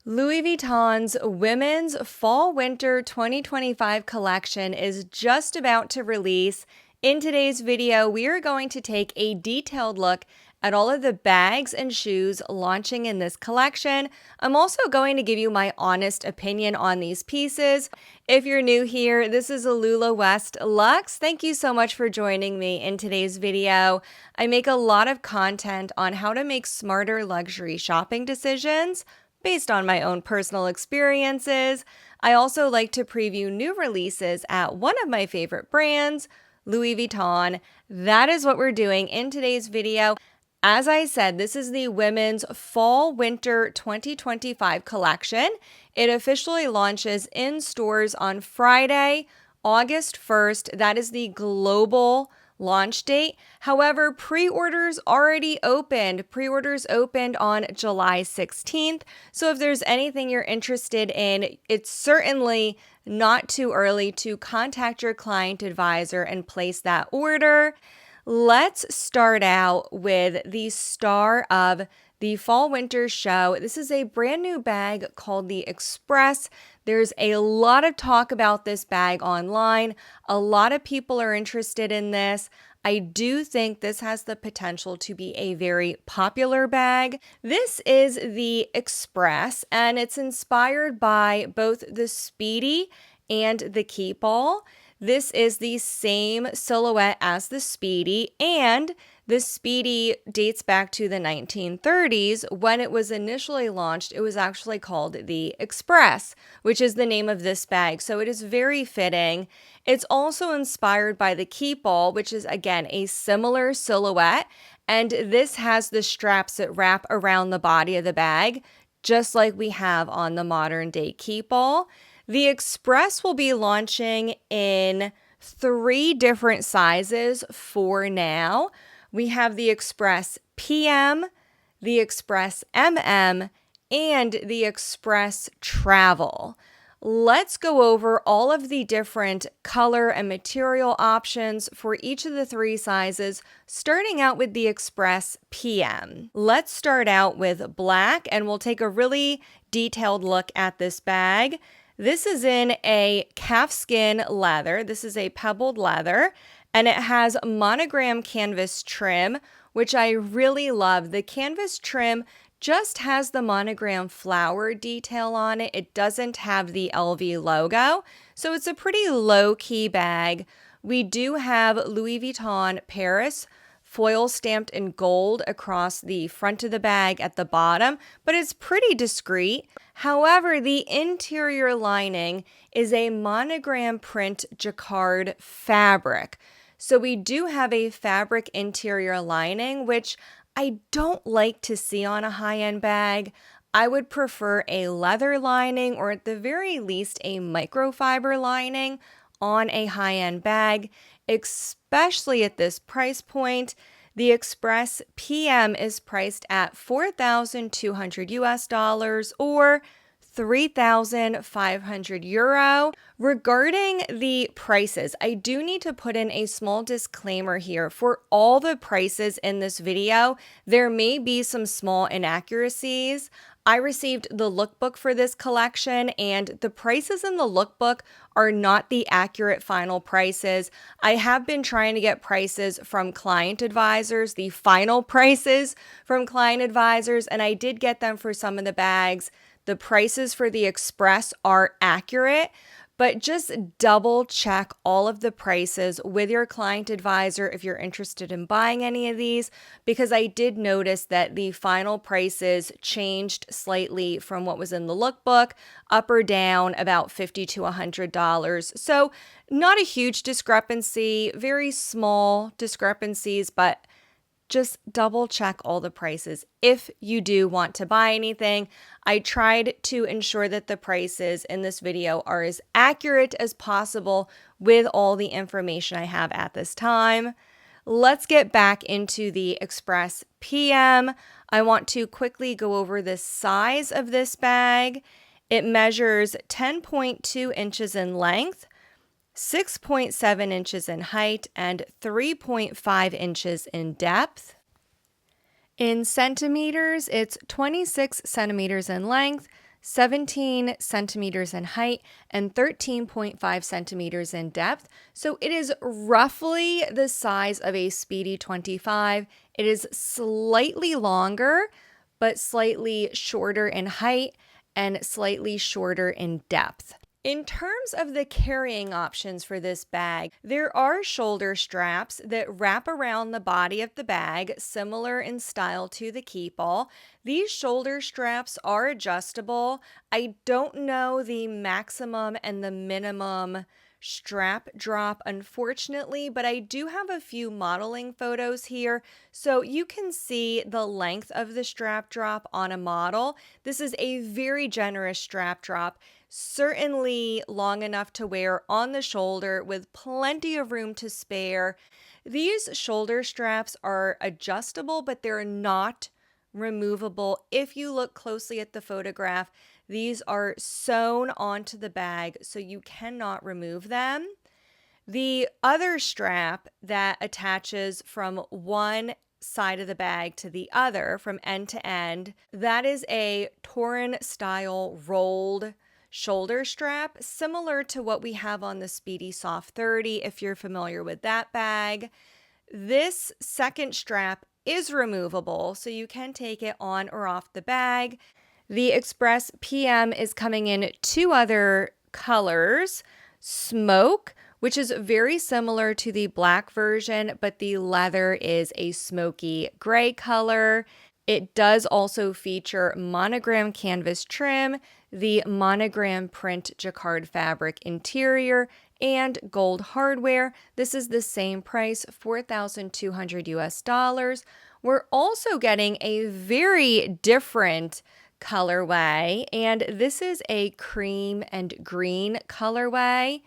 Louis Vuitton's Women's Fall/Winter 2025 collection is just about to release. In today's video, we are going to take a detailed look at all of the bags and shoes launching in this collection. I'm also going to give you my honest opinion on these pieces. If you're new here, this is Alula West Lux. Thank you so much for joining me in today's video. I make a lot of content on how to make smarter luxury shopping decisions based on my own personal experiences. I also like to preview new releases at one of my favorite brands, Louis Vuitton. That is what we're doing in today's video. As I said, this is the Women's Fall/Winter 2025 collection. It officially launches in stores on Friday, August 1st. That is the global launch date. However, pre-orders already opened. Pre-orders opened on July 16th. So if there's anything you're interested in, it's certainly not too early to contact your client advisor and place that order. Let's start out with the star of the Fall/Winter show. This is a brand new bag called the Express. There's a lot of talk about this bag online. A lot of people are interested in this. I do think this has the potential to be a very popular bag. This is the Express, and it's inspired by both the Speedy and the Keepall. This is the same silhouette as the Speedy, and the Speedy dates back to the 1930s. When it was initially launched, it was actually called the Express, which is the name of this bag. So it is very fitting. It's also inspired by the Keepall, which is, again, a similar silhouette. And this has the straps that wrap around the body of the bag, just like we have on the modern day Keepall. The Express will be launching in 3 different sizes for now. We have the Express PM, the Express MM, and the Express Travel. Let's go over all of the different color and material options for each of the 3 sizes, starting out with the Express PM. Let's start out with black, and we'll take a really detailed look at this bag. This is in a calfskin leather. This is a pebbled leather, and it has monogram canvas trim, which I really love. The canvas trim just has the monogram flower detail on it. It doesn't have the LV logo, so it's a pretty low-key bag. We do have Louis Vuitton Paris foil stamped in gold across the front of the bag at the bottom, but it's pretty discreet. However, the interior lining is a monogram print jacquard fabric. So we do have a fabric interior lining, which I don't like to see on a high-end bag. I would prefer a leather lining, or at the very least a microfiber lining on a high-end bag, especially at this price point. The Express PM is priced at $4,200 US or 3,500 euro. Regarding the prices, I do need to put in a small disclaimer here. For all the prices in this video, there may be some small inaccuracies. I received the lookbook for this collection, and the prices in the lookbook are not the accurate final prices. I have been trying to get prices from client advisors, the final prices from client advisors, and I did get them for some of the bags. The prices for the Express are accurate, but just double check all of the prices with your client advisor if you're interested in buying any of these, because I did notice that the final prices changed slightly from what was in the lookbook, up or down about $50 to $100. So not a huge discrepancy, very small discrepancies, but just double check all the prices if you do want to buy anything. I tried to ensure that the prices in this video are as accurate as possible with all the information I have at this time. Let's get back into the Express PM. I want to quickly go over the size of this bag. It measures 10.2 inches in length, 6.7 inches in height, and 3.5 inches in depth. In centimeters, it's 26 centimeters in length, 17 centimeters in height, and 13.5 centimeters in depth. So it is roughly the size of a Speedy 25. It is slightly longer, but slightly shorter in height and slightly shorter in depth. In terms of the carrying options for this bag, there are shoulder straps that wrap around the body of the bag, similar in style to the Keepall. These shoulder straps are adjustable. I don't know the maximum and the minimum strap drop, unfortunately, but I do have a few modeling photos here, so you can see the length of the strap drop on a model. This is a very generous strap drop, certainly long enough to wear on the shoulder with plenty of room to spare. These shoulder straps are adjustable, but they're not removable. If you look closely at the photograph, these are sewn onto the bag, so you cannot remove them. The other strap that attaches from one side of the bag to the other, from end to end, that is a Torn style rolled shoulder strap, similar to what we have on the Speedy Soft 30, if you're familiar with that bag. This second strap is removable, so you can take it on or off the bag. The Express PM is coming in two other colors: smoke, which is very similar to the black version, but the leather is a smoky gray color. It does also feature monogram canvas trim, the monogram print jacquard fabric interior, and gold hardware. This is the same price, $4,200 US. We're also getting a very different colorway, and this is a cream and green colorway.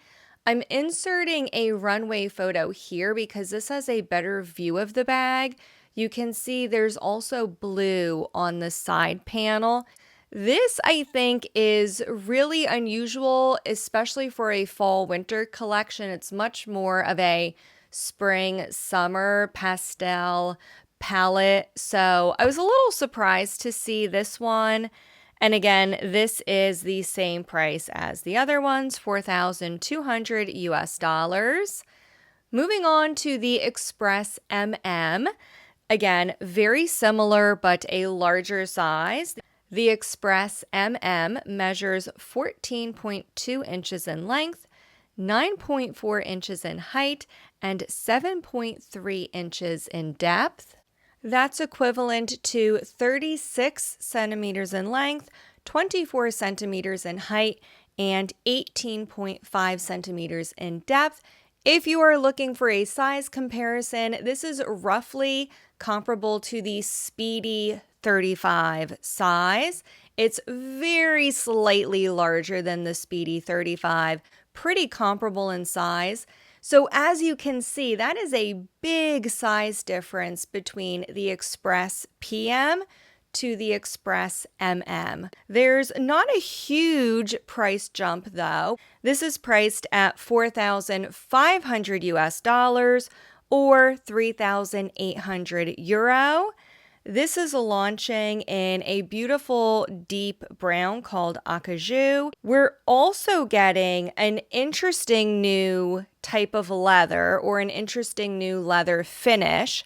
I'm inserting a runway photo here because this has a better view of the bag. You can see there's also blue on the side panel. This, I think, is really unusual, especially for a fall-winter collection. It's much more of a spring-summer pastel palette. So I was a little surprised to see this one. And again, this is the same price as the other ones, $4,200 US. Moving on to the Express MM. Again, very similar, but a larger size. The Express MM measures 14.2 inches in length, 9.4 inches in height, and 7.3 inches in depth. That's equivalent to 36 centimeters in length, 24 centimeters in height, and 18.5 centimeters in depth. If you are looking for a size comparison, this is roughly comparable to the Speedy 35 size. It's very slightly larger than the Speedy 35, pretty comparable in size. So as you can see, that is a big size difference between the Express PM to the Express MM. There's not a huge price jump though. This is priced at $4,500 US or 3,800 euro. This is launching in a beautiful deep brown called acajou. We're also getting an interesting new type of leather, or an interesting new leather finish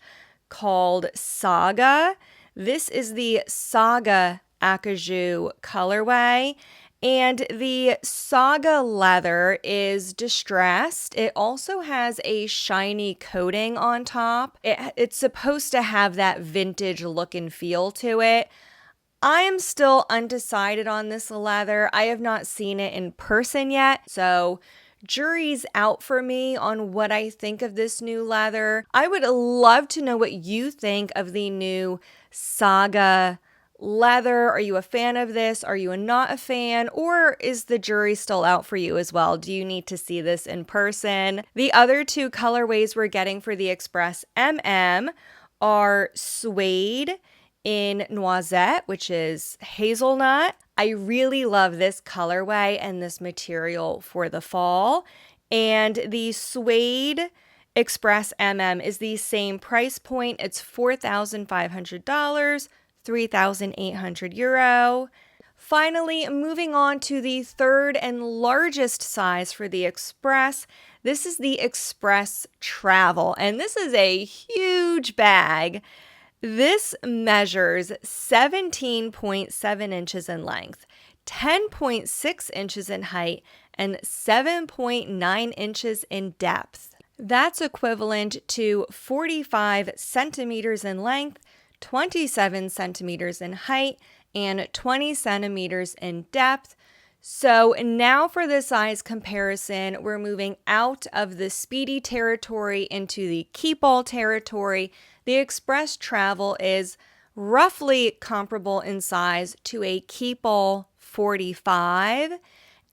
called Saga. This is the Saga acajou colorway, and the Saga leather is distressed. It also has a shiny coating on top. It's supposed to have that vintage look and feel to it. I am still undecided on this leather. I have not seen it in person yet, so jury's out for me on what I think of this new leather. I would love to know what you think of the new Saga leather. Are you a fan of this? Are you not a fan? Or is the jury still out for you as well? Do you need to see this in person? The other two colorways we're getting for the Express MM are suede in noisette, which is hazelnut. I really love this colorway and this material for the fall. And the suede Express MM is the same price point. It's $4,500, 3,800 euro. Finally, moving on to the third and largest size for the Express. This is the Express Travel, and this is a huge bag. This measures 17.7 inches in length, 10.6 inches in height, and 7.9 inches in depth. That's equivalent to 45 centimeters in length, 27 centimeters in height, and 20 centimeters in depth. So now for the size comparison, we're moving out of the Speedy territory into the Keepall territory. The Express Travel is roughly comparable in size to a Keepall 45.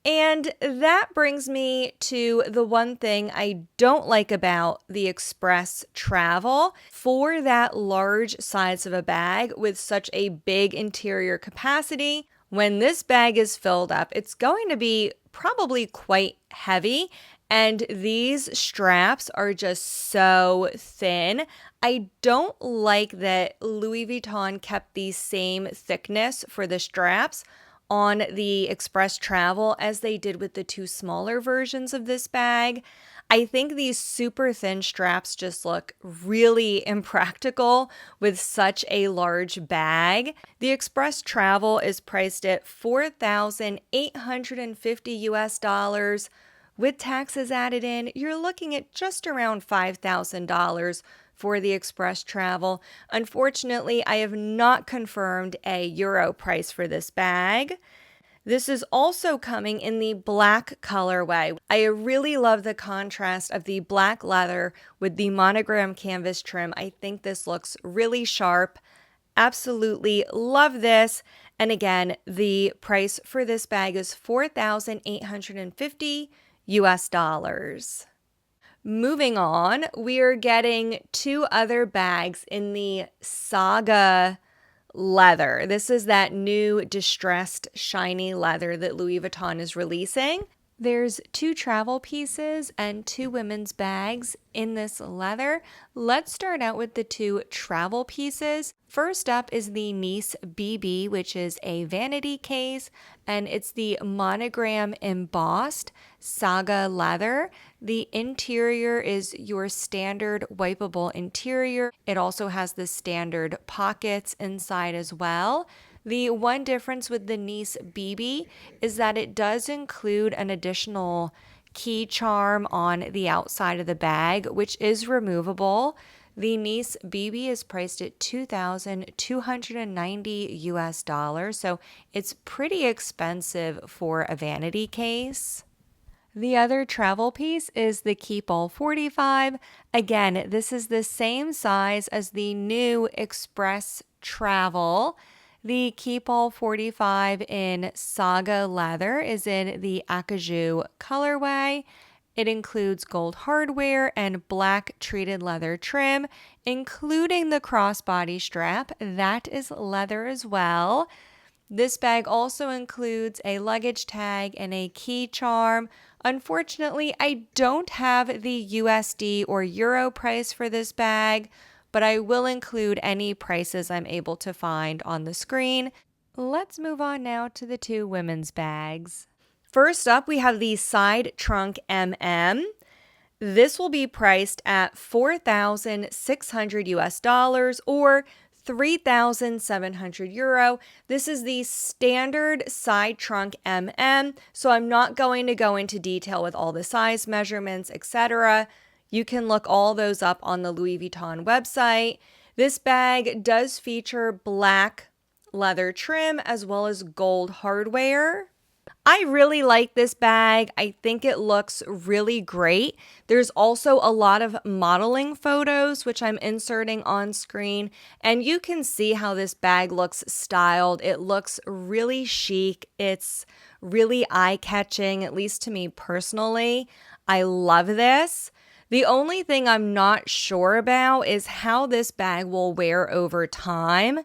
And that brings me to the one thing I don't like about the Express Travel. For that large size of a bag with such a big interior capacity, when this bag is filled up, it's going to be probably quite heavy. And these straps are just so thin. I don't like that Louis Vuitton kept the same thickness for the straps on the Express Travel as they did with the two smaller versions of this bag. I think these super thin straps just look really impractical with such a large bag. The Express Travel is priced at $4,850 US. With taxes added in, you're looking at just around $5,000 for the Express Travel. Unfortunately, I have not confirmed a euro price for this bag. This is also coming in the black colorway. I really love the contrast of the black leather with the monogram canvas trim. I think this looks really sharp. Absolutely love this. And again, the price for this bag is $4,850 US. Moving on, we are getting two other bags in the Saga leather. This is that new distressed shiny leather that Louis Vuitton is releasing. There's two travel pieces and two women's bags in this leather. Let's start out with the two travel pieces. First up is the Nice BB, which is a vanity case, and it's the monogram embossed Saga leather. The interior is your standard wipeable interior. It also has the standard pockets inside as well. The one difference with the Nice BB is that it does include an additional key charm on the outside of the bag, which is removable. The Nice BB is priced at $2,290 US, so it's pretty expensive for a vanity case. The other travel piece is the Keepall 45. Again, this is the same size as the new Express Travel. The Keepall 45 in Saga leather is in the Acajou colorway. It includes gold hardware and black treated leather trim, including the crossbody strap. That is leather as well. This bag also includes a luggage tag and a key charm. Unfortunately, I don't have the USD or Euro price for this bag, but I will include any prices I'm able to find on the screen. Let's move on now to the two women's bags. First up, we have the Side Trunk MM. This will be priced at $4,600 US or 3,700 euro. This is the standard side trunk MM, so I'm not going to go into detail with all the size measurements, etc. You can look all those up on the Louis Vuitton website. This bag does feature black leather trim as well as gold hardware. I really like this bag. I think it looks really great. There's also a lot of modeling photos, which I'm inserting on screen, and you can see how this bag looks styled. It looks really chic. It's really eye-catching, at least to me personally. I love this. The only thing I'm not sure about is how this bag will wear over time.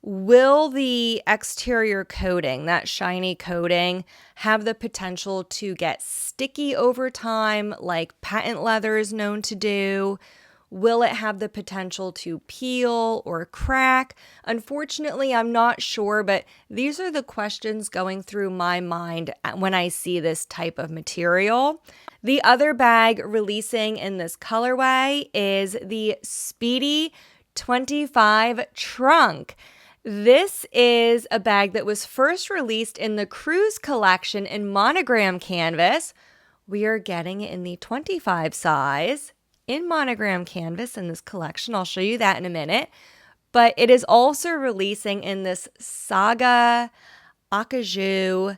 Will the exterior coating, that shiny coating, have the potential to get sticky over time like patent leather is known to do? Will it have the potential to peel or crack? Unfortunately, I'm not sure, but these are the questions going through my mind when I see this type of material. The other bag releasing in this colorway is the Speedy 25 Trunk. This is a bag that was first released in the Cruise collection in Monogram canvas. We are getting it in the 25 size in Monogram canvas in this collection. I'll show you that in a minute. But it is also releasing in this Saga acajou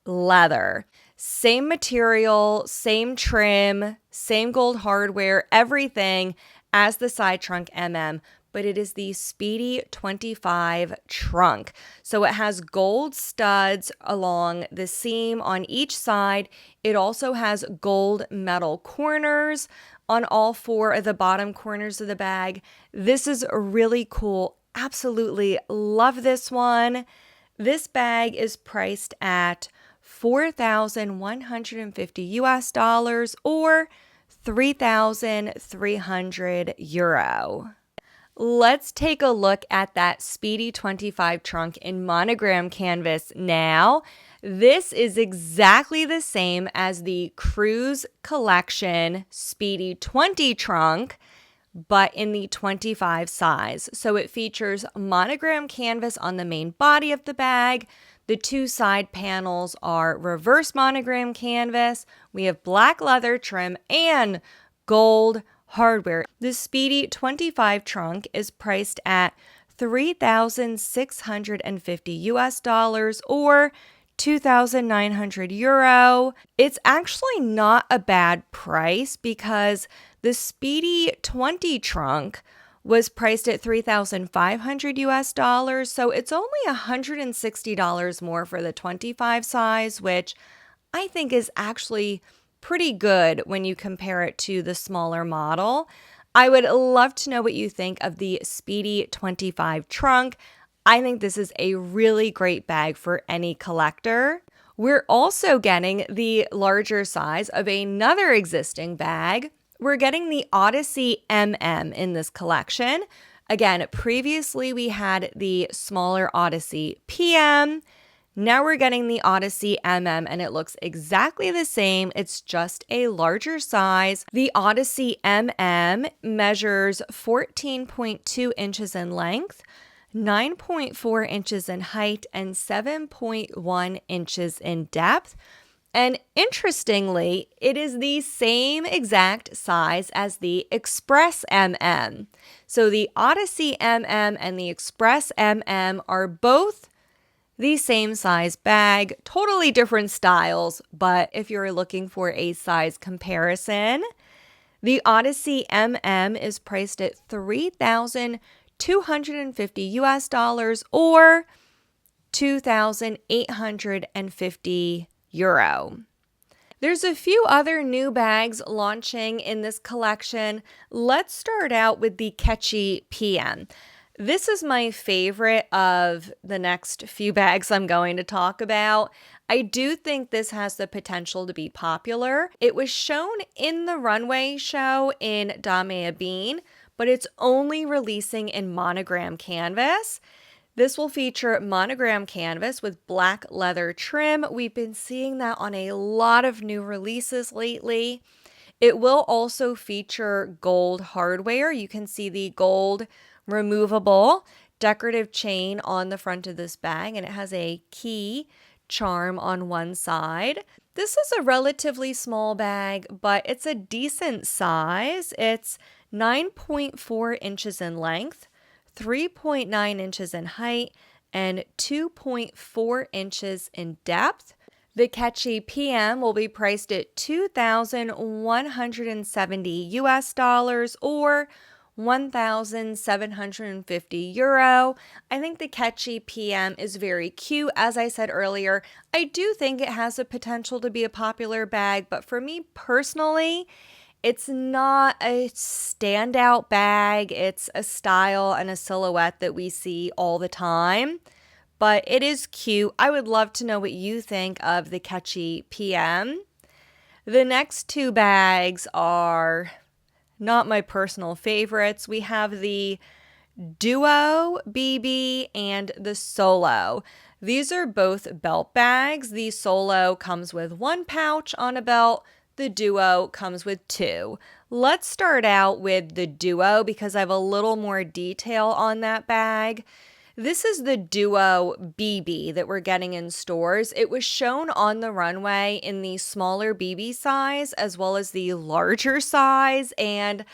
leather. Same material, same trim, same gold hardware, everything as the side trunk MM, but it is the Speedy 25 trunk. So it has gold studs along the seam on each side. It also has gold metal corners on all four of the bottom corners of the bag. This is really cool. Absolutely love this one. This bag is priced at $4,150 or 3,300 euro. Let's take a look at that Speedy 25 trunk in Monogram canvas now. This is exactly the same as the Cruise collection Speedy 20 trunk, but in the 25 size. So it features Monogram canvas on the main body of the bag. The two side panels are reverse Monogram canvas. We have black leather trim and gold hardware. The Speedy 25 trunk is priced at $3,650 or 2,900 euro. It's actually not a bad price because the Speedy 20 trunk was priced at $3,500, so it's only $160 more for the 25 size, which I think is actually pretty good when you compare it to the smaller model. I would love to know what you think of the Speedy 25 trunk. I think this is a really great bag for any collector. We're also getting the larger size of another existing bag. We're getting the Odyssey MM in this collection. Again, previously we had the smaller Odyssey PM. Now we're getting the Odyssey MM and it looks exactly the same. It's just a larger size. The Odyssey MM measures 14.2 inches in length, 9.4 inches in height, and 7.1 inches in depth. And interestingly, it is the same exact size as the Express MM. So the Odyssey MM and the Express MM are both the same size bag, totally different styles, but if you're looking for a size comparison, the Odyssey MM is priced at $3,250 or 2,850 euro. There's a few other new bags launching in this collection. Let's start out with the Catchy PM. This is my favorite of the next few bags I'm going to talk about. I do think this has the potential to be popular. It was shown in the runway show in Dame Bean, but it's only releasing in Monogram canvas. This will feature Monogram canvas with black leather trim. We've been seeing that on a lot of new releases lately. It will also feature gold hardware. You can see the gold removable decorative chain on the front of this bag, and it has a key charm on one side. This is a relatively small bag, but it's a decent size. It's 9.4 inches in length, 3.9 inches in height, and 2.4 inches in depth. The Catchy PM will be priced at $2,170 or 1,750 euro. I think the Catchy PM is very cute. As I said earlier, I do think it has the potential to be a popular bag, but for me personally, it's not a standout bag. It's a style and a silhouette that we see all the time, but it is cute. I would love to know what you think of the Catchy PM. The next two bags are not my personal favorites. We have the Duo BB and the Solo. These are both belt bags. The Solo comes with one pouch on a belt. The Duo comes with two. Let's start out with the Duo because I have a little more detail on that bag. This is the Duo BB that we're getting in stores. It was shown on the runway in the smaller BB size as well as the larger size, and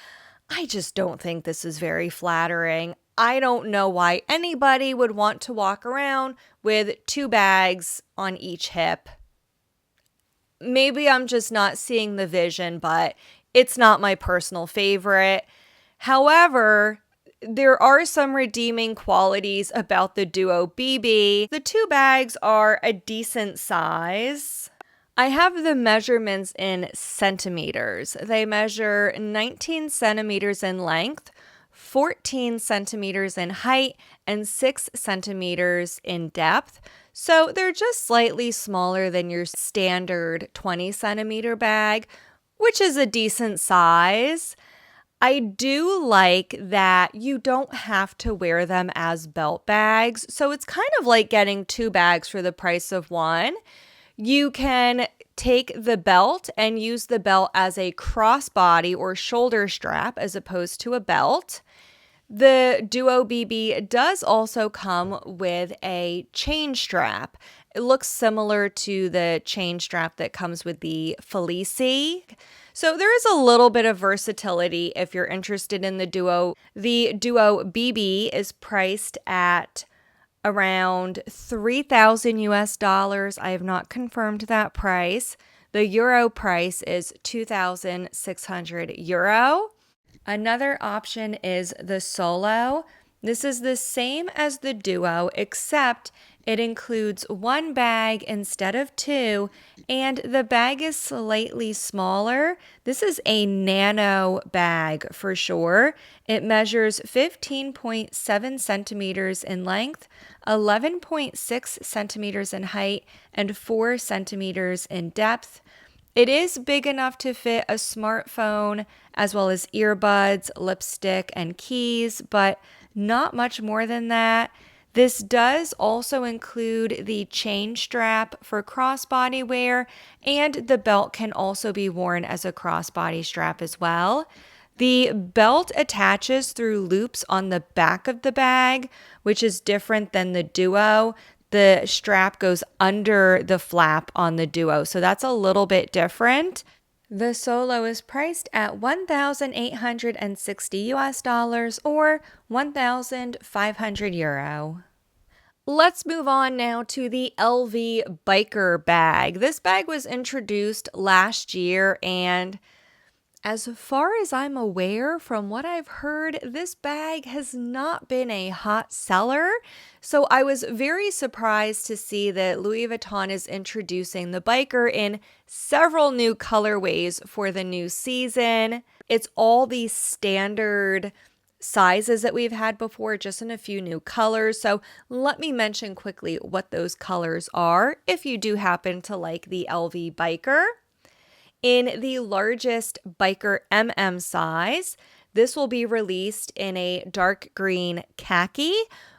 I just don't think this is very flattering. I don't know why anybody would want to walk around with two bags on each hip. Maybe I'm just not seeing the vision, but it's not my personal favorite. However, there are some redeeming qualities about the Duo BB. The two bags are a decent size. I have the measurements in centimeters. They measure 19 centimeters in length, 14 centimeters in height, and 6 centimeters in depth. So they're just slightly smaller than your standard 20 centimeter bag, which is a decent size. I do like that you don't have to wear them as belt bags. So it's kind of like getting two bags for the price of one. You can take the belt and use the belt as a crossbody or shoulder strap as opposed to a belt. The Duo BB does also come with a chain strap. It looks similar to the chain strap that comes with the Felici. So there is a little bit of versatility if you're interested in the Duo. The Duo BB is priced at around 3,000 US dollars. I have not confirmed that price. The euro price is 2,600 euro. Another option is the Solo. This is the same as the Duo, except it includes one bag instead of two, and the bag is slightly smaller. This is a nano bag for sure. It measures 15.7 centimeters in length, 11.6 centimeters in height, and 4 centimeters in depth. It is big enough to fit a smartphone as well as earbuds, lipstick, and keys, but not much more than that. This does also include the chain strap for crossbody wear, and the belt can also be worn as a crossbody strap as well. The belt attaches through loops on the back of the bag, which is different than the Duo. The strap goes under the flap on the Duo, so that's a little bit different. The Solo is priced at 1,860 US dollars or 1,500 euro. Let's move on now to the LV biker bag. This bag was introduced last year, and as far as I'm aware, from what I've heard, this bag has not been a hot seller. So I was very surprised to see that Louis Vuitton is introducing the biker in several new colorways for the new season. It's all the standard sizes that we've had before, just in a few new colors. So let me mention quickly what those colors are if you do happen to like the LV biker. In the largest biker MM size, this will be released in a dark green khaki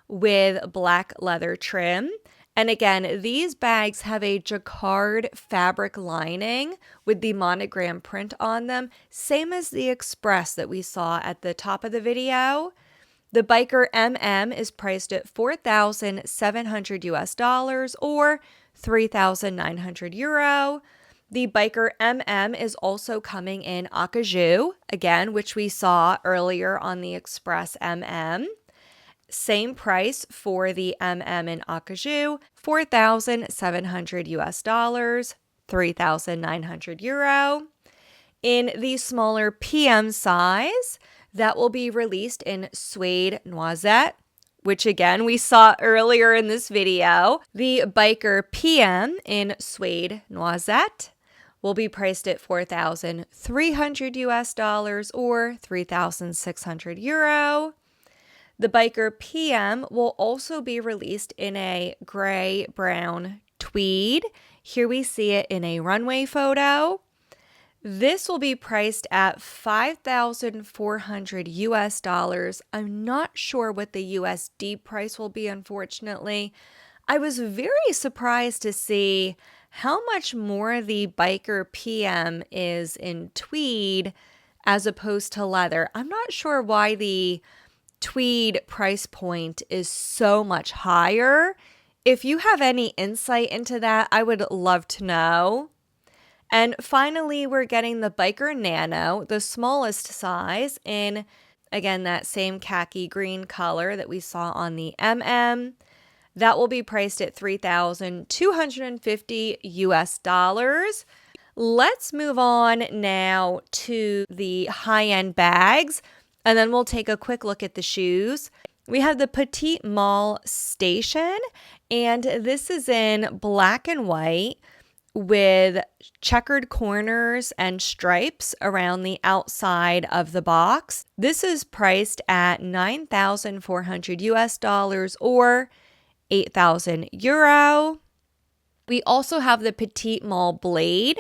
with black leather trim. And again, these bags have a jacquard fabric lining with the monogram print on them, same as the Express that we saw at the top of the video. The biker MM is priced at 4,700 US dollars or 3,900 euro. The biker MM is also coming in acajou, again, which we saw earlier on the Express MM. Same price for the MM in acajou, 4,700 US dollars, 3,900 euro. In the smaller PM size, that will be released in suede noisette, which again we saw earlier in this video. The biker PM in suede noisette will be priced at 4,300 US dollars or 3,600 euro. The biker PM will also be released in a gray-brown tweed. Here we see it in a runway photo. This will be priced at $5,400 US. I'm not sure what the USD price will be, unfortunately. I was very surprised to see how much more the Biker PM is in tweed as opposed to leather. I'm not sure why the tweed price point is so much higher. If you have any insight into that, I would love to know. And finally, we're getting the Biker Nano, the smallest size, in, again, that same khaki green color that we saw on the MM. That will be priced at $3,250 US. Let's move on now to the high-end bags, and then we'll take a quick look at the shoes. We have the Petite Mall Station, and this is in black and white with checkered corners and stripes around the outside of the box. This is priced at $9,400 US or 8,000 euro. We also have the Petite Mall Blade,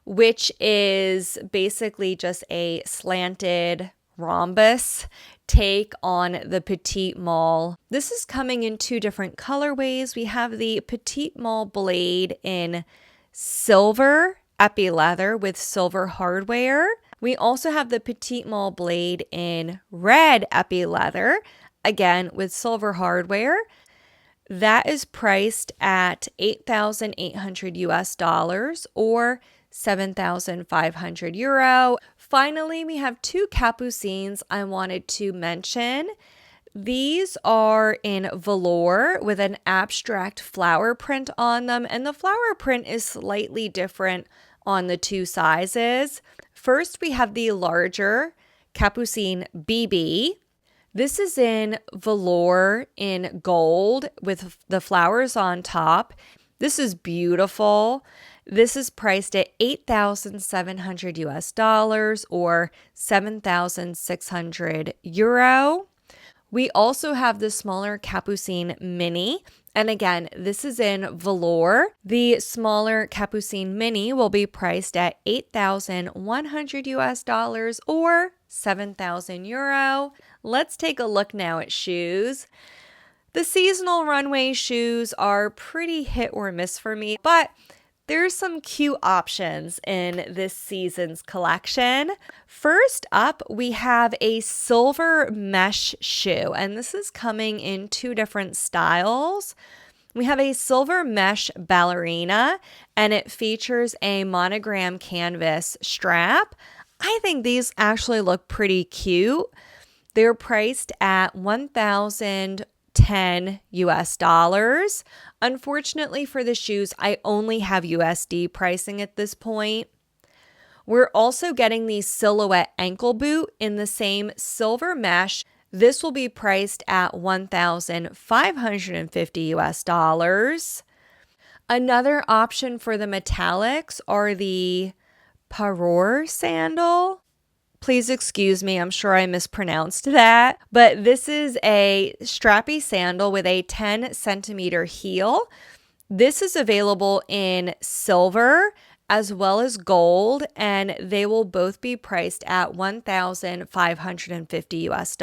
which is basically just a slanted rhombus take on the Petite Mall. This is coming in two different colorways. We have the Petite Mall Blade in silver epi leather with silver hardware. We also have the Petite Mall Blade in red epi leather, again with silver hardware. That is priced at $8,800 US or 7,500 euro. Finally, we have two Capucines I wanted to mention. These are in velour with an abstract flower print on them, and the flower print is slightly different on the two sizes. First, we have the larger Capucine BB. This is in velour in gold with the flowers on top. This is beautiful. This is priced at $8,700 US or 7,600 euro. We also have the smaller Capucine Mini. And again, this is in velour. The smaller Capucine Mini will be priced at $8,100 US or 7,000 euro. Let's take a look now at shoes. The seasonal runway shoes are pretty hit or miss for me, but there's some cute options in this season's collection. First up, we have a silver mesh shoe, and this is coming in two different styles. We have a silver mesh ballerina, and it features a monogram canvas strap. I think these actually look pretty cute. They're priced at $1,010 US. Unfortunately for the shoes, I only have USD pricing at this point. We're also getting the silhouette ankle boot in the same silver mesh. This will be priced at $1,550 US. Another option for the metallics are the Parure sandal. Please excuse me, I'm sure I mispronounced that. But this is a strappy sandal with a 10 centimeter heel. This is available in silver as well as gold, and they will both be priced at $1,550 US.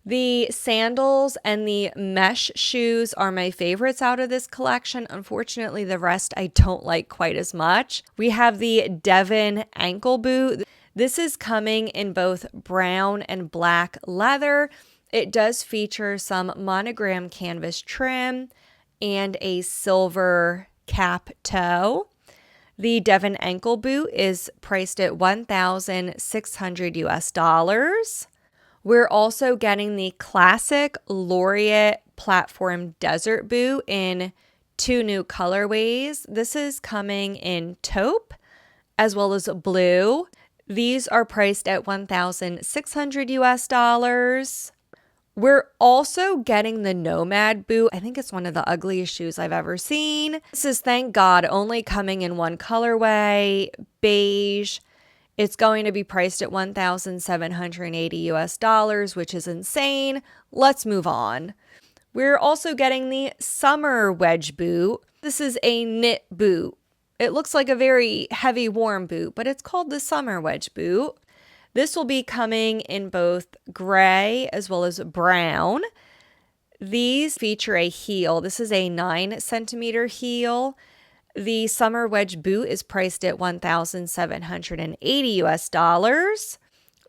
The sandals and the mesh shoes are my favorites out of this collection. Unfortunately, the rest I don't like quite as much. We have the Devon ankle boot. This is coming in both brown and black leather. It does feature some monogram canvas trim and a silver cap toe. The Devon ankle boot is priced at $1,600 US. We're also getting the classic Laureate platform desert boot in two new colorways. This is coming in taupe as well as blue. These are priced at $1,600 US. We're also getting the Nomad boot. I think it's one of the ugliest shoes I've ever seen. This is, thank God, only coming in one colorway, beige. It's going to be priced at $1,780 US, which is insane. Let's move on. We're also getting the summer wedge boot. This is a knit boot. It looks like a very heavy warm boot, but it's called the summer wedge boot. This will be coming in both gray as well as brown. These feature a heel. This is a 9-centimeter heel. The summer wedge boot is priced at $1,780 US.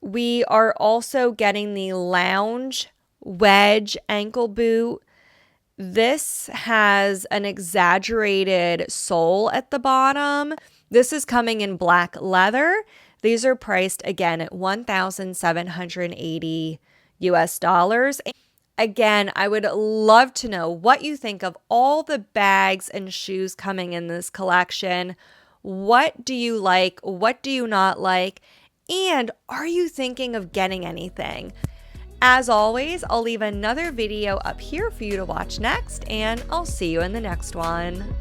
We are also getting the lounge wedge ankle boot. This has an exaggerated sole at the bottom. This is coming in black leather. These are priced again at $1,780 US. Again, I would love to know what you think of all the bags and shoes coming in this collection. What do you like? What do you not like? And are you thinking of getting anything? As always, I'll leave another video up here for you to watch next, and I'll see you in the next one.